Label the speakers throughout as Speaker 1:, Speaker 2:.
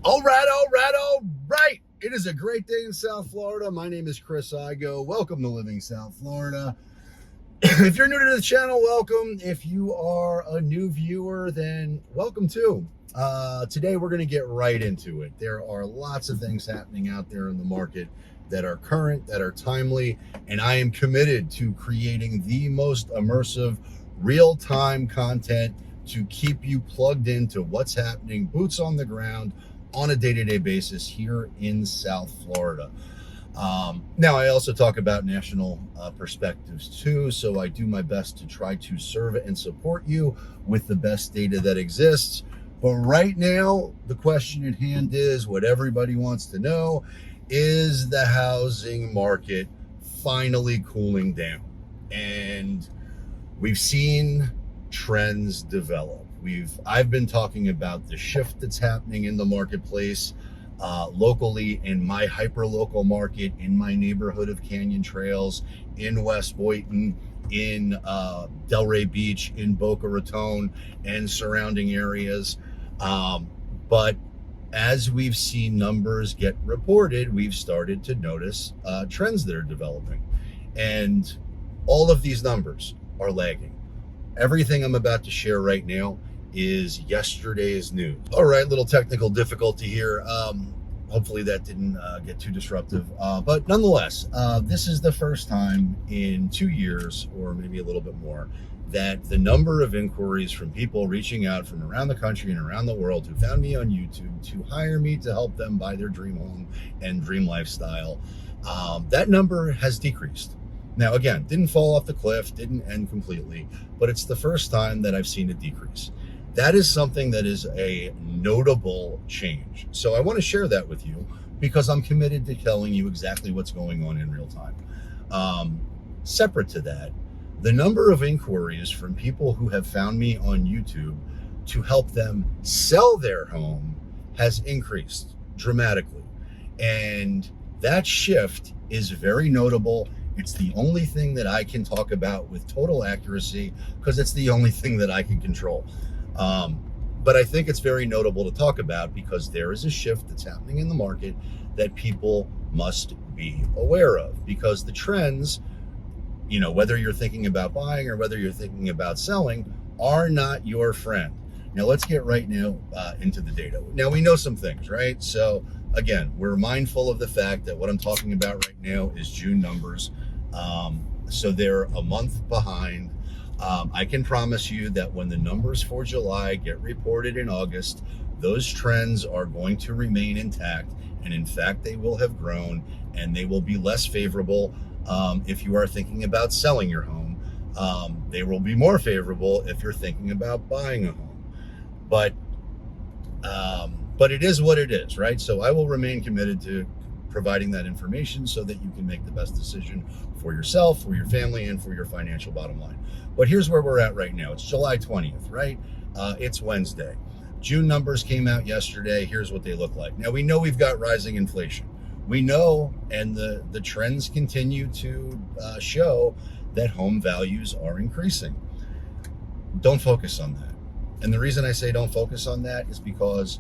Speaker 1: All right. It is a great day in South Florida. My name is Chris Igoe. Welcome to Living South Florida. If you're new to the channel, welcome. If you are a new viewer, then welcome too. Today, we're going to get right into it. There are lots of things happening out there in the market that are current, that are timely, and I am committed to creating the most immersive, real-time content to keep you plugged into what's happening, boots on the ground, on a day-to-day basis here in South Florida. Now, I also talk about national perspectives too, so I do my best to try to serve and support you with the best data that exists. But right now, the question at hand is what everybody wants to know: is the housing market finally cooling down? And we've seen trends develop. I've been talking about the shift that's happening in the marketplace locally, in my hyper-local market, in my neighborhood of Canyon Trails, in West Boynton, in Delray Beach, in Boca Raton, and surrounding areas. But as we've seen numbers get reported, we've started to notice trends that are developing. And all of these numbers are lagging. Everything I'm about to share right now is yesterday's news. All right, little technical difficulty here. Hopefully that didn't get too disruptive. But nonetheless, this is the first time in 2 years, or maybe a little bit more, that the number of inquiries from people reaching out from around the country and around the world who found me on YouTube to hire me to help them buy their dream home and dream lifestyle, that number has decreased. Now, again, didn't fall off the cliff, didn't end completely, but it's the first time that I've seen a decrease. That is something that is a notable change. So I want to share that with you because I'm committed to telling you exactly what's going on in real time. Separate to that, the number of inquiries from people who have found me on YouTube to help them sell their home has increased dramatically. And that shift is very notable. It's the only thing that I can talk about with total accuracy because it's the only thing that I can control. But I think it's very notable to talk about because there is a shift that's happening in the market that people must be aware of, because the trends, whether you're thinking about buying or whether you're thinking about selling, are not your friend. Now, let's get right now into the data. Now, we know some things, right? So again, we're mindful of the fact that what I'm talking about right now is June numbers. So they're a month behind. I can promise you that when the numbers for July get reported in August, those trends are going to remain intact. And in fact, they will have grown and they will be less favorable if you are thinking about selling your home. They will be more favorable if you're thinking about buying a home. But it is what it is, right? So I will remain committed to providing that information so that you can make the best decision for yourself, for your family, and for your financial bottom line. But here's where we're at right now. It's July 20th, right? It's Wednesday. June numbers came out yesterday. Here's what they look like. Now, we know we've got rising inflation. We know, and the trends continue to show that home values are increasing. Don't focus on that. And the reason I say don't focus on that is because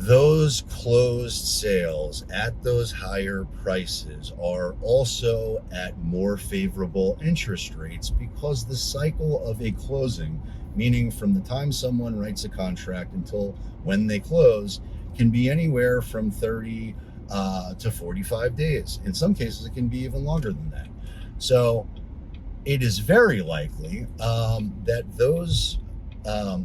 Speaker 1: those closed sales at those higher prices are also at more favorable interest rates, because the cycle of a closing, meaning from the time someone writes a contract until when they close, can be anywhere from 30 to 45 days. In some cases, it can be even longer than that. So it is very likely that those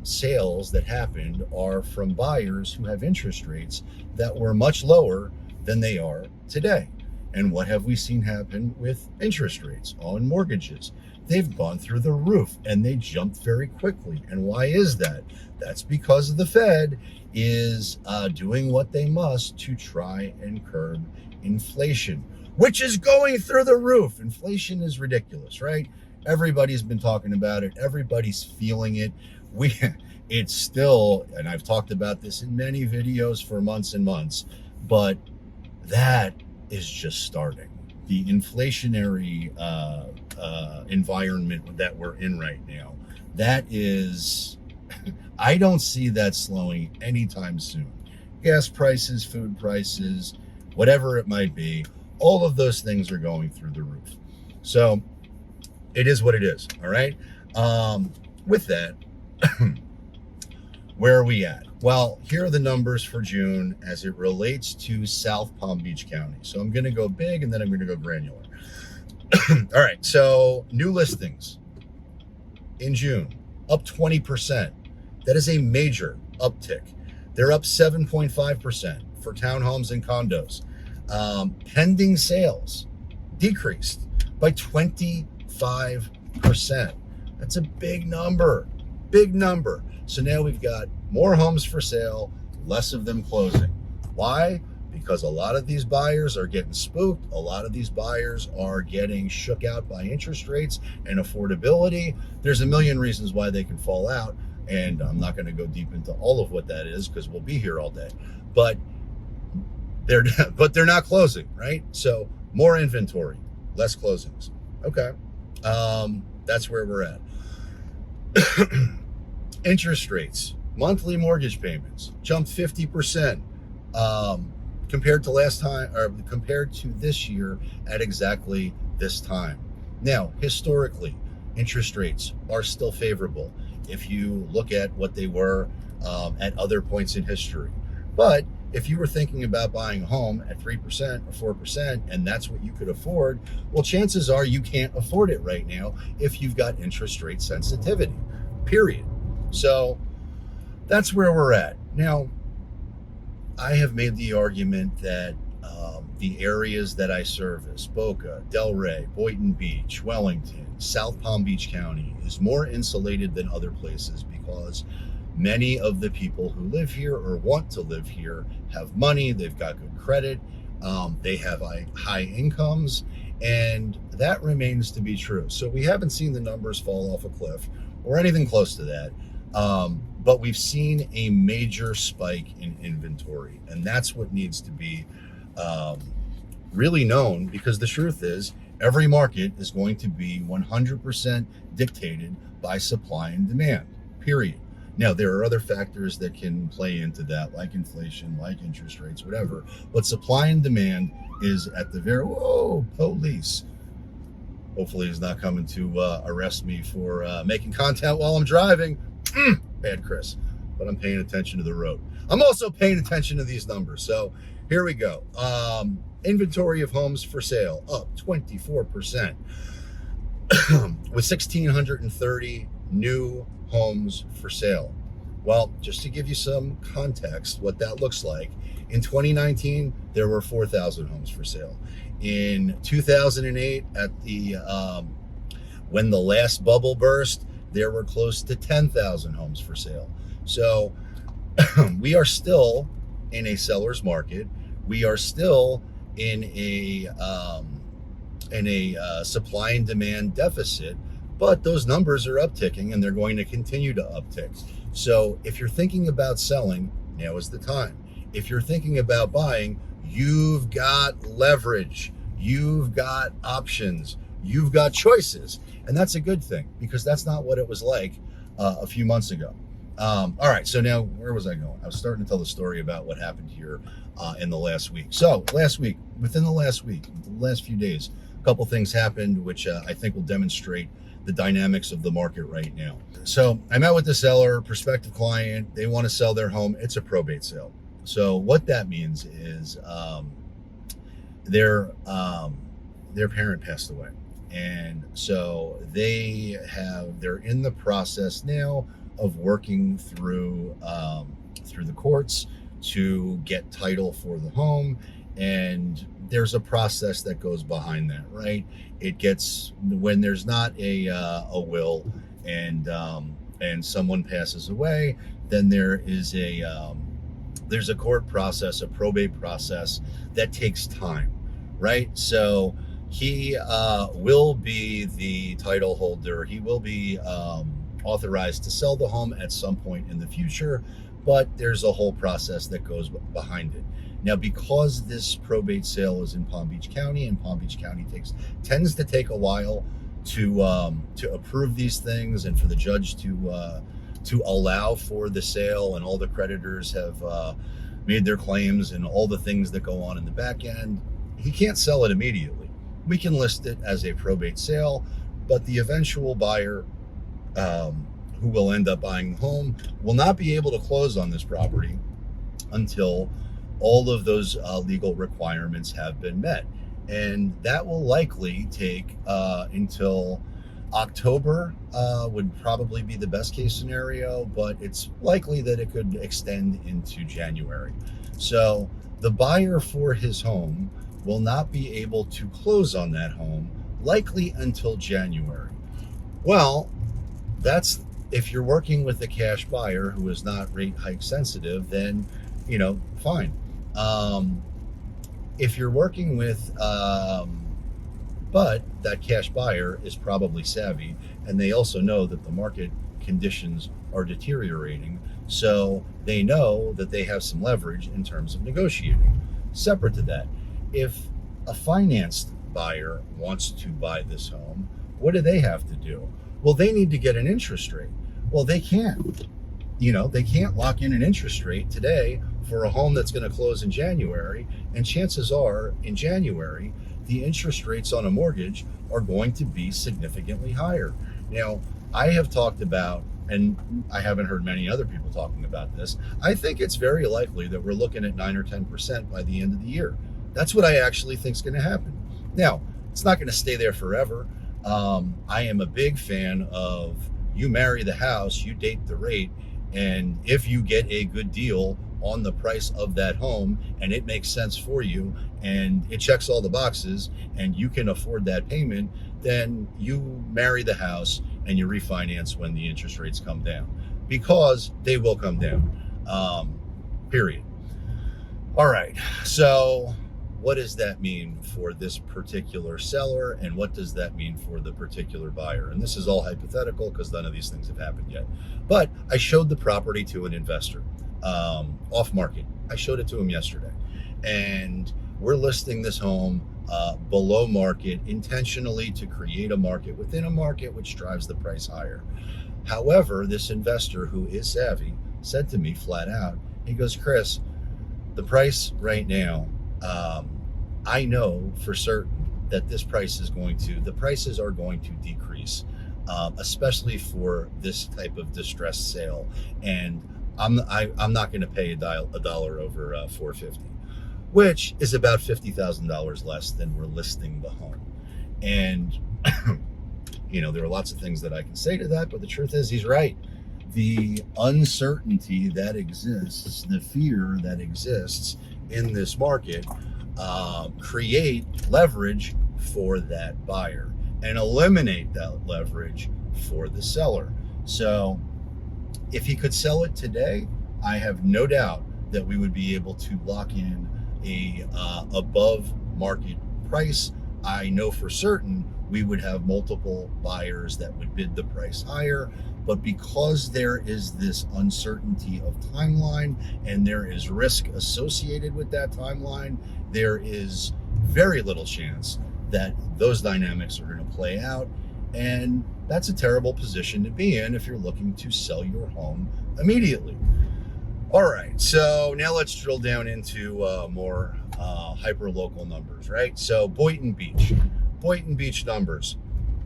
Speaker 1: sales that happened are from buyers who have interest rates that were much lower than they are today. And what have we seen happen with interest rates on mortgages? They've gone through the roof and they jumped very quickly. And why is that? That's because the Fed is doing what they must to try and curb inflation, which is going through the roof. Inflation is ridiculous, right? Everybody's been talking about it. Everybody's feeling it. It's still, and I've talked about this in many videos for months and months, but that is just starting. The inflationary environment that we're in right now, that is, I don't see that slowing anytime soon. gas prices, food prices, whatever it might be, all of those things are going through the roof. So it is what it is. All right. With that, where are we at? Well, here are the numbers for June as it relates to South Palm Beach County. So I'm going to go big and then I'm going to go granular. All right. So new listings in June, up 20%. That is a major uptick. They're up 7.5% for townhomes and condos. Pending sales decreased by 25%. That's a big number, big number. So now we've got more homes for sale, less of them closing. Why? Because a lot of these buyers are getting spooked. A lot of these buyers are getting shook out by interest rates and affordability. There's a million reasons why they can fall out. And I'm not going to go deep into all of what that is because we'll be here all day. But they're not closing, right? So more inventory, less closings. Okay. That's where we're at. Interest rates, monthly mortgage payments jumped 50% compared to last time, or compared to this year at exactly this time. Now, historically, interest rates are still favorable if you look at what they were at other points in history. But if you were thinking about buying a home at 3% or 4% and that's what you could afford, well, chances are you can't afford it right now if you've got interest rate sensitivity, period. So that's where we're at. Now, I have made the argument that the areas that I service, Boca, Delray, Boynton Beach, Wellington, South Palm Beach County, is more insulated than other places because many of the people who live here or want to live here have money, they've got good credit, they have high incomes, and that remains to be true. So we haven't seen the numbers fall off a cliff or anything close to that. But we've seen a major spike in inventory, and that's what needs to be really known, because the truth is every market is going to be 100% dictated by supply and demand, period. Now, there are other factors that can play into that, like inflation, like interest rates, whatever, but supply and demand is at the very, whoa, police. Hopefully he's not coming to arrest me for making content while I'm driving. Bad Chris, but I'm paying attention to the road. I'm also paying attention to these numbers. So here we go. Inventory of homes for sale up 24% with 1,630 new homes for sale. Well, just to give you some context, what that looks like, in 2019, there were 4,000 homes for sale. In 2008, at the when the last bubble burst, there were close to 10,000 homes for sale. So we are still in a seller's market. We are still in a supply and demand deficit, but those numbers are upticking and they're going to continue to uptick. So if you're thinking about selling, now is the time. If you're thinking about buying, you've got leverage, you've got options, you've got choices. And that's a good thing, because that's not what it was like a few months ago. All right, so now where was I going? I was starting to tell the story about what happened here in the last week. So within the last few days, a couple things happened which I think will demonstrate the dynamics of the market right now. So I met with the seller, prospective client. They want to sell their home. It's a probate sale. So what that means is their parent passed away. And so they're in the process now of working through the courts to get title for the home. And there's a process that goes behind that, right? It gets, when there's not a will and someone passes away, then there's a court process, a probate process that takes time, right? So he will be the title holder. He will be authorized to sell the home at some point in the future, but there's a whole process that goes behind it. Now, because this probate sale is in Palm Beach County, and Palm Beach County tends to take a while to approve these things, and for the judge to allow for the sale, and all the creditors have made their claims and all the things that go on in the back end, he can't sell it immediately. We can list it as a probate sale, but the eventual buyer who will end up buying the home will not be able to close on this property until all of those legal requirements have been met. And that will likely take until October would probably be the best case scenario, but it's likely that it could extend into January. So the buyer for his home will not be able to close on that home likely until January. Well, that's if you're working with a cash buyer who is not rate hike sensitive, then fine. If you're working with but that cash buyer is probably savvy, and they also know that the market conditions are deteriorating, so they know that they have some leverage in terms of negotiating. Separate to that, if a financed buyer wants to buy this home, what do they have to do? Well, they need to get an interest rate. Well, they can't. They can't lock in an interest rate today for a home that's going to close in January, and chances are in January the interest rates on a mortgage are going to be significantly higher. Now, I have talked about, and I haven't heard many other people talking about this, I think it's very likely that we're looking at 9 or 10% by the end of the year. That's what I actually think is going to happen. Now, it's not going to stay there forever. I am a big fan of you marry the house, you date the rate, and if you get a good deal on the price of that home and it makes sense for you and it checks all the boxes and you can afford that payment, then you marry the house and you refinance when the interest rates come down, because they will come down, period. All right, so what does that mean for this particular seller, and what does that mean for the particular buyer? And this is all hypothetical because none of these things have happened yet. But I showed the property to an investor off market. I showed it to him yesterday. And we're listing this home below market intentionally to create a market within a market, which drives the price higher. However, this investor, who is savvy, said to me flat out, he goes, Chris, the price right now, I know for certain that the prices are going to decrease, especially for this type of distressed sale. And I'm not going to pay a dollar over $450, which is about $50,000 less than we're listing the home. And there are lots of things that I can say to that, but the truth is he's right. The uncertainty that exists, the fear that exists in this market, create leverage for that buyer and eliminate that leverage for the seller. So if he could sell it today, I have no doubt that we would be able to lock in a above market price. I know for certain we would have multiple buyers that would bid the price higher. But because there is this uncertainty of timeline and there is risk associated with that timeline, there is very little chance that those dynamics are going to play out. And that's a terrible position to be in if you're looking to sell your home immediately. All right, so now let's drill down into more hyper-local numbers, right? So Boynton Beach numbers.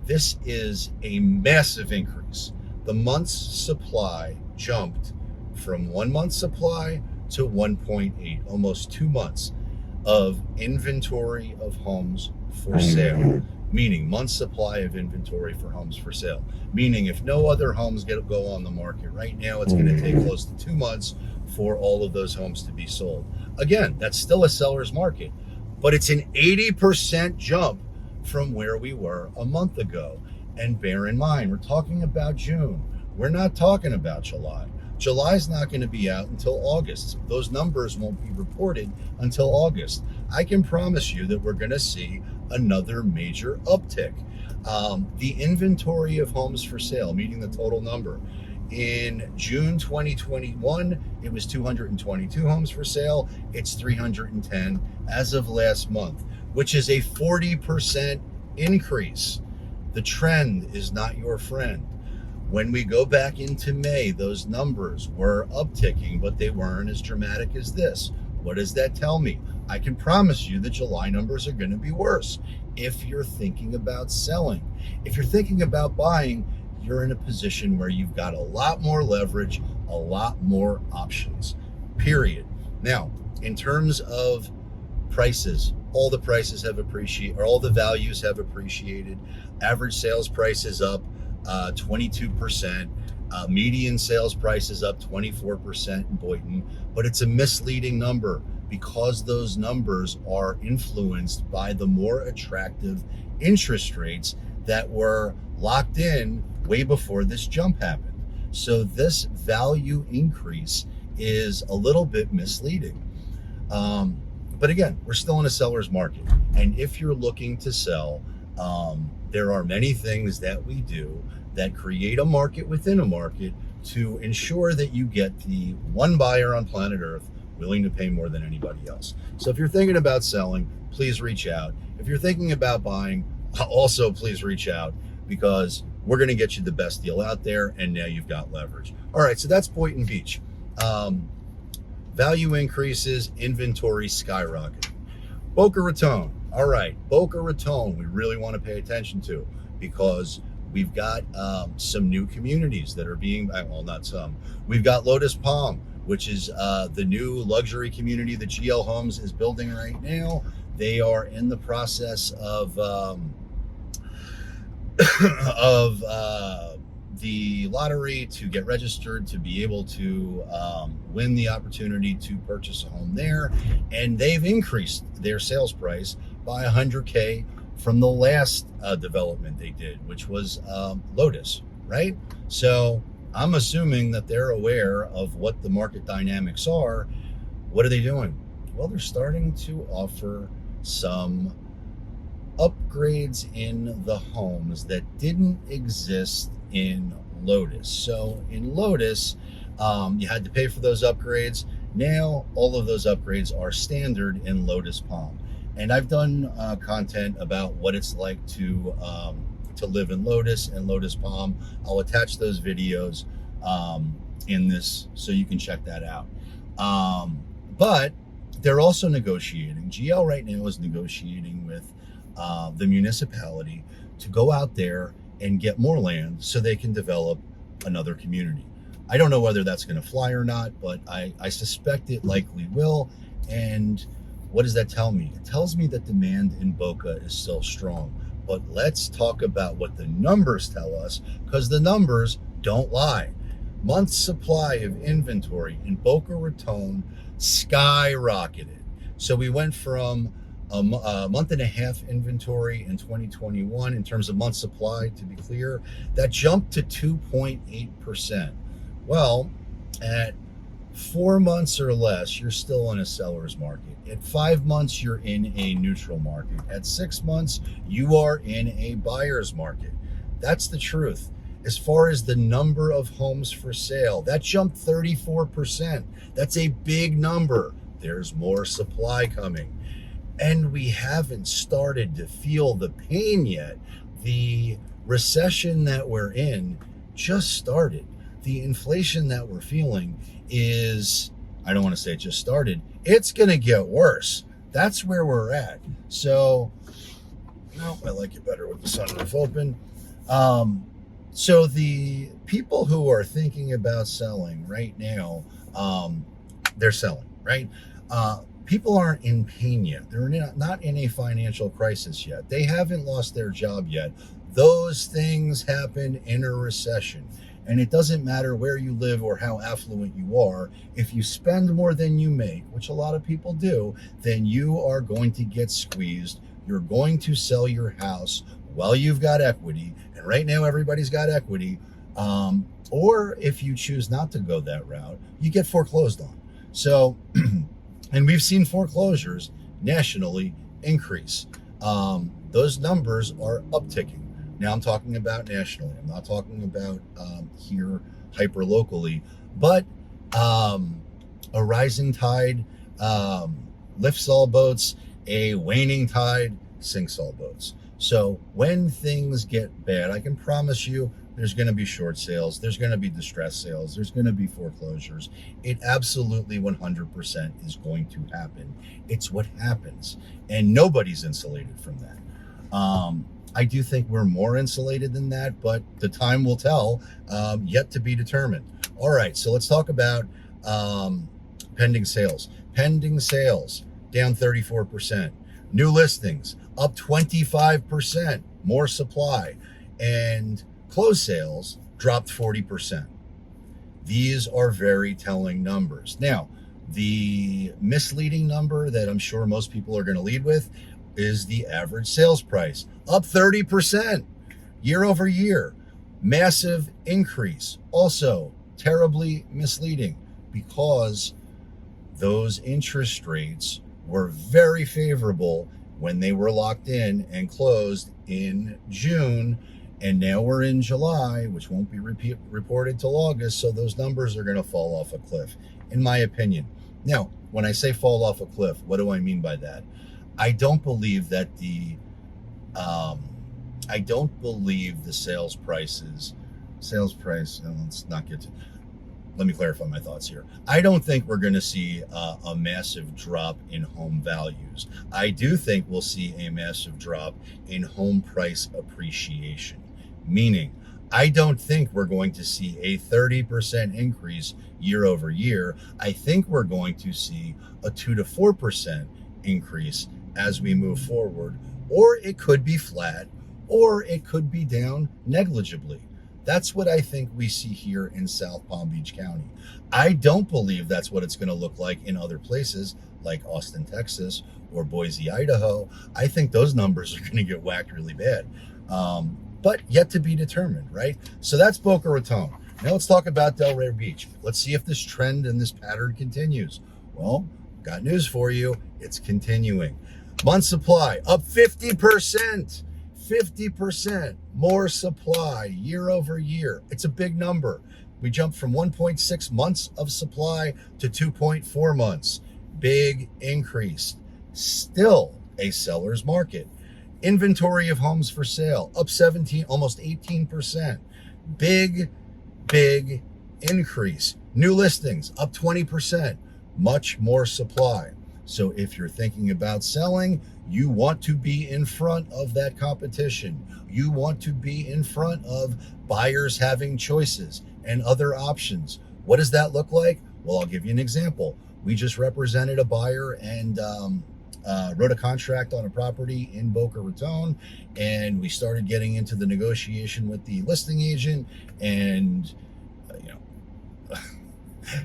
Speaker 1: This is a massive increase. The month's supply jumped from 1 month's supply to 1.8, almost 2 months of inventory of homes for sale, meaning month's supply of inventory for homes for sale. Meaning if no other homes go on the market right now, it's going to take close to 2 months for all of those homes to be sold. Again, that's still a seller's market, but it's an 80% jump from where we were a month ago. And bear in mind, we're talking about June. We're not talking about July. July's not going to be out until August. Those numbers won't be reported until August. I can promise you that we're going to see another major uptick. The inventory of homes for sale, meaning the total number. In June 2021, it was 222 homes for sale. It's 310 as of last month, which is a 40% increase. The trend is not your friend. When we go back into May, those numbers were upticking, but they weren't as dramatic as this. What does that tell me? I can promise you the July numbers are going to be worse if you're thinking about selling. If you're thinking about buying, you're in a position where you've got a lot more leverage, a lot more options, period. Now, in terms of prices, all the prices have appreciated, or all the values have appreciated. Average sales price is up 22%. Median sales price is up 24% in Boynton, but it's a misleading number because those numbers are influenced by the more attractive interest rates that were locked in way before this jump happened. So this value increase is a little bit misleading. But again, we're still in a seller's market. And if you're looking to sell, there are many things that we do that create a market within a market to ensure that you get the one buyer on planet Earth willing to pay more than anybody else. So if you're thinking about selling, please reach out. If you're thinking about buying, also please reach out, because we're going to get you the best deal out there, and now you've got leverage. All right, so that's Boynton Beach. Value increases, inventory skyrocketing. Boca Raton. All right, Boca Raton we really want to pay attention to, because we've got some new communities that are being, well, not some. We've got Lotus Palm, which is the new luxury community that GL Homes is building right now. They are in the process of the lottery to get registered to be able to win the opportunity to purchase a home there. And they've increased their sales price by $100K from the last development they did, which was Lotus, right? So I'm assuming that they're aware of what the market dynamics are. What are they doing? Well, they're starting to offer some upgrades in the homes that didn't exist in Lotus. So in Lotus, you had to pay for those upgrades. Now all of those upgrades are standard in Lotus Palm. And I've done content about what it's like to live in Lotus and Lotus Palm. I'll attach those videos in this so you can check that out. But they're also negotiating. GL right now is negotiating with the municipality to go out there and get more land so they can develop another community. I don't know whether that's going to fly or not, but I suspect it likely will. And what does that tell me? It tells me that demand in Boca is still strong. But let's talk about what the numbers tell us, because the numbers don't lie. Month supply of inventory in Boca Raton skyrocketed. So we went from a month and a half inventory in 2021 in terms of month supply, to be clear, that jumped to 2.8%. Well, at 4 months or less, you're still in a seller's market. At 5 months, you're in a neutral market. At 6 months, you are in a buyer's market. That's the truth. As far as the number of homes for sale, that jumped 34%. That's a big number. There's more supply coming. And we haven't started to feel the pain yet. The recession that we're in just started. The inflation that we're feeling is, I don't want to say it just started, it's going to get worse. That's where we're at. So, no, I like it better with the sunroof open. So the people who are thinking about selling right now, they're selling, right? People aren't in pain yet. They're not in a financial crisis yet. They haven't lost their job yet. Those things happen in a recession. And it doesn't matter where you live or how affluent you are. If you spend more than you make, which a lot of people do, then you are going to get squeezed. You're going to sell your house while you've got equity. And right now, everybody's got equity. Or if you choose not to go that route, you get foreclosed on. So, and we've seen foreclosures nationally increase. Those numbers are upticking. Now I'm talking about nationally. I'm not talking about here hyper locally, but a rising tide lifts all boats, a waning tide sinks all boats. So when things get bad, I can promise you there's going to be short sales, there's going to be distress sales, there's going to be foreclosures. It absolutely 100% is going to happen. It's what happens, and nobody's insulated from that. I do think we're more insulated than that, but the time will tell, yet to be determined. All right, so let's talk about pending sales. Pending sales down 34%. New listings up 25%, more supply. And closed sales dropped 40%. These are very telling numbers. Now, the misleading number that I'm sure most people are going to lead with is the average sales price, up 30% year over year. Massive increase. Also, terribly misleading because those interest rates were very favorable when they were locked in and closed in June. And now we're in July, which won't be reported till August. So those numbers are going to fall off a cliff, in my opinion. Now, when I say fall off a cliff, what do I mean by that? I don't believe that the sales price, let's not get to, let me clarify my thoughts here. I don't think we're going to see a massive drop in home values. I do think we'll see a massive drop in home price appreciation, meaning I don't think we're going to see a 30% increase year over year. I think we're going to see a 2 to 4% increase as we move forward, or it could be flat, or it could be down negligibly. That's what I think we see here in South Palm Beach County. I don't believe that's what it's going to look like in other places like Austin, Texas, or Boise, Idaho. I think those numbers are going to get whacked really bad. But yet to be determined, right? So that's Boca Raton. Now let's talk about Delray Beach. Let's see if this trend and this pattern continues. Well, got news for you. It's continuing. Month supply up 50%. 50% more supply year over year. It's a big number. We jumped from 1.6 months of supply to 2.4 months. Big increase. Still a seller's market. Inventory of homes for sale up 17, almost 18%. Big increase. New listings up 20%. Much more supply. So if you're thinking about selling, you want to be in front of that competition. You want to be in front of buyers having choices and other options. What does that look like? Well, I'll give you an example. We just represented a buyer and wrote a contract on a property in Boca Raton, and we started getting into the negotiation with the listing agent, and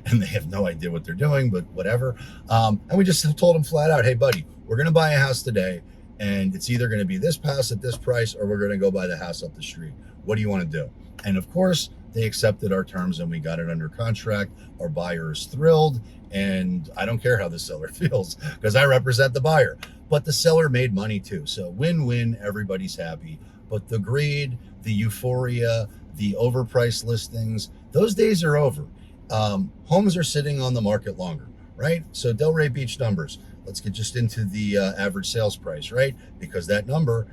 Speaker 1: and they have no idea what they're doing, but whatever. And we just told them flat out, hey, buddy, we're going to buy a house today, and it's either going to be this house at this price, or we're going to go buy the house up the street. What do you want to do? And of course, they accepted our terms, and we got it under contract. Our buyer is thrilled, and I don't care how the seller feels because I represent the buyer. But the seller made money too. So win-win, everybody's happy. But the greed, the euphoria, the overpriced listings, those days are over. Homes are sitting on the market longer, right? So Delray Beach numbers. Let's get just into the average sales price, right? Because that number,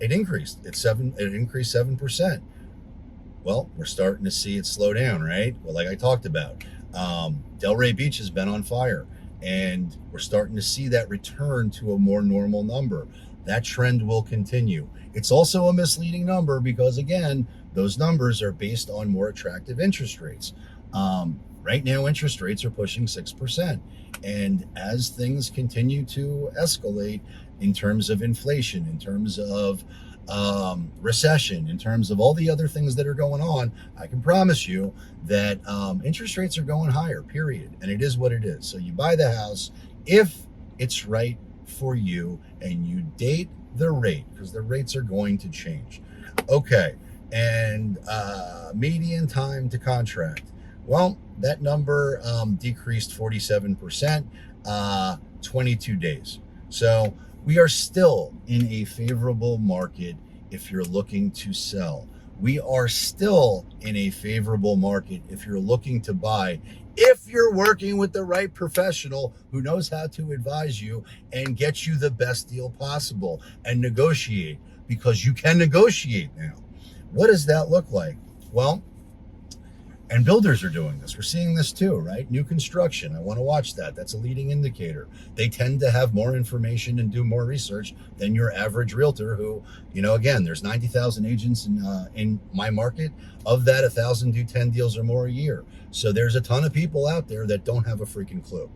Speaker 1: it increased. It increased 7%. Well, we're starting to see it slow down, right? Well, like I talked about, Delray Beach has been on fire, and we're starting to see that return to a more normal number. That trend will continue. It's also a misleading number because, again, those numbers are based on more attractive interest rates. Right now, interest rates are pushing 6%. And as things continue to escalate in terms of inflation, in terms of recession, in terms of all the other things that are going on, I can promise you that interest rates are going higher, period. And it is what it is. So you buy the house if it's right for you, and you date the rate, because the rates are going to change. Okay. And median time to contract. Well, that number decreased 47%, 22 days. So we are still in a favorable market if you're looking to sell. We are still in a favorable market if you're looking to buy, if you're working with the right professional who knows how to advise you and get you the best deal possible and negotiate, because you can negotiate now. What does that look like? Well, and builders are doing this. We're seeing this too, right? New construction. I want to watch that. That's a leading indicator. They tend to have more information and do more research than your average realtor who, again, there's 90,000 agents in my market. Of that, 1,000 do 10 deals or more a year. So there's a ton of people out there that don't have a freaking clue.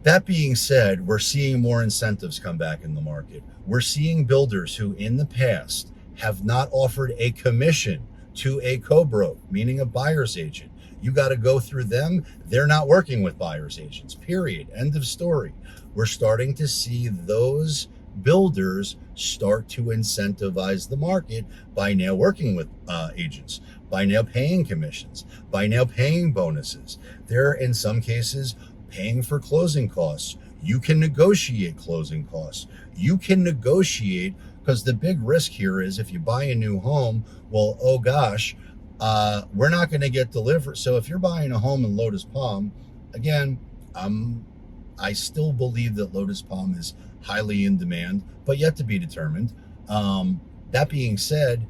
Speaker 1: That being said, we're seeing more incentives come back in the market. We're seeing builders who in the past have not offered a commission to a co-broke, meaning a buyer's agent. You got to go through them. They're not working with buyer's agents, period. End of story. We're starting to see those builders start to incentivize the market by now working with agents, by now paying commissions, by now paying bonuses. They're in some cases paying for closing costs. You can negotiate closing costs. You can negotiate, because the big risk here is if you buy a new home, well, oh gosh, we're not going to get delivered. So if you're buying a home in Lotus Palm, again, I still believe that Lotus Palm is highly in demand, but yet to be determined. That being said,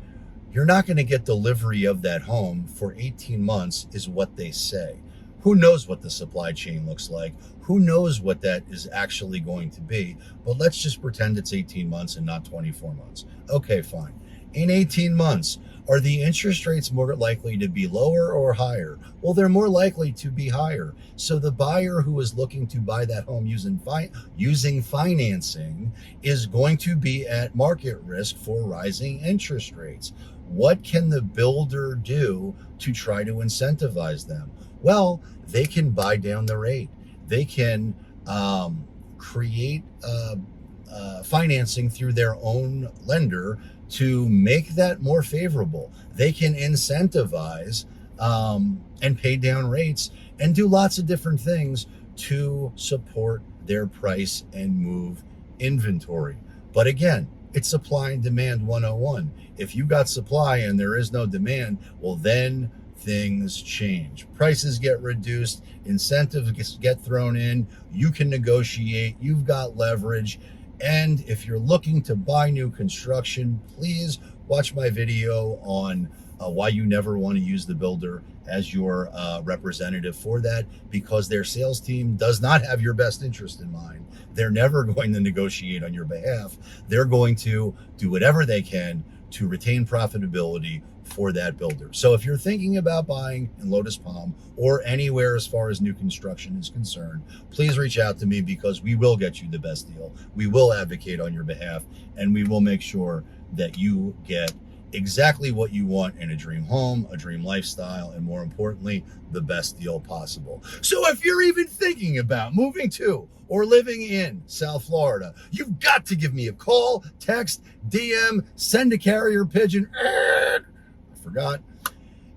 Speaker 1: you're not going to get delivery of that home for 18 months is what they say. Who knows what the supply chain looks like? Who knows what that is actually going to be? But let's just pretend it's 18 months and not 24 months. Okay, fine. In 18 months, are the interest rates more likely to be lower or higher? Well, they're more likely to be higher. So the buyer who is looking to buy that home using financing is going to be at market risk for rising interest rates. What can the builder do to try to incentivize them? Well, they can buy down the rate. They can create financing through their own lender to make that more favorable. They can incentivize and pay down rates and do lots of different things to support their price and move inventory. But again, it's supply and demand 101. If you got supply and there is no demand, well, then things change. Prices get reduced, incentives get thrown in, you can negotiate, you've got leverage. And if you're looking to buy new construction, please watch my video on why you never want to use the builder as your representative for that, because their sales team does not have your best interest in mind. They're never going to negotiate on your behalf. They're going to do whatever they can to retain profitability for that builder. So if you're thinking about buying in Lotus Palm or anywhere as far as new construction is concerned, please reach out to me, because we will get you the best deal. We will advocate on your behalf, and we will make sure that you get exactly what you want in a dream home, a dream lifestyle, and more importantly, the best deal possible. So if you're even thinking about moving to or living in South Florida, you've got to give me a call, text, DM, send a carrier pigeon. I forgot.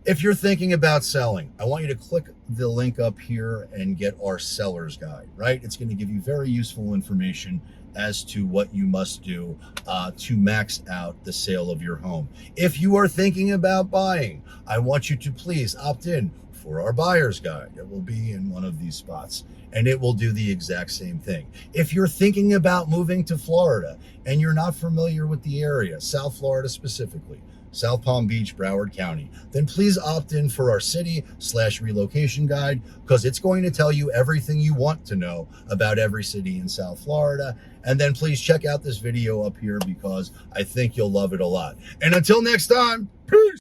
Speaker 1: If you're thinking about selling, I want you to click the link up here and get our seller's guide, right? It's going to give you very useful information as to what you must do to max out the sale of your home. If you are thinking about buying, I want you to please opt in for our buyer's guide. It will be in one of these spots, and it will do the exact same thing. If you're thinking about moving to Florida and you're not familiar with the area, South Florida specifically, South Palm Beach, Broward County, then please opt in for our city/relocation guide, because it's going to tell you everything you want to know about every city in South Florida. And then please check out this video up here, because I think you'll love it a lot. And until next time, peace.